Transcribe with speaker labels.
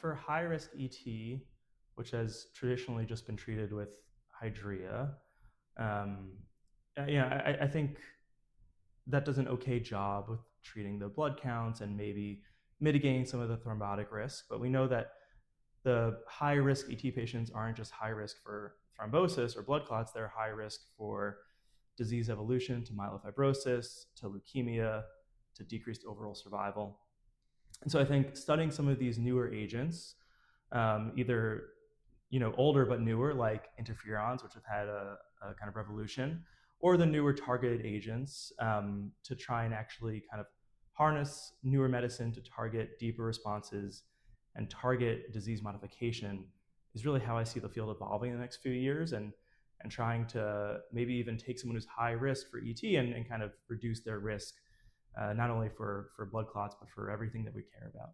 Speaker 1: For high-risk ET, which has traditionally just been treated with Hydrea, um, I think that does an okay job with treating the blood counts and maybe mitigating some of the thrombotic risk. But we know that the high-risk ET patients aren't just high risk for thrombosis or blood clots, they're high risk for disease evolution to myelofibrosis, to leukemia, to decreased overall survival. And so I think studying some of these newer agents, either older but newer, like interferons, which have had a kind of revolution, or the newer targeted agents to try and actually kind of harness newer medicine to target deeper responses and target disease modification is really how I see the field evolving in the next few years, and trying to maybe even take someone who's high risk for ET and kind of reduce their risk, not only for blood clots, but for everything that we care about.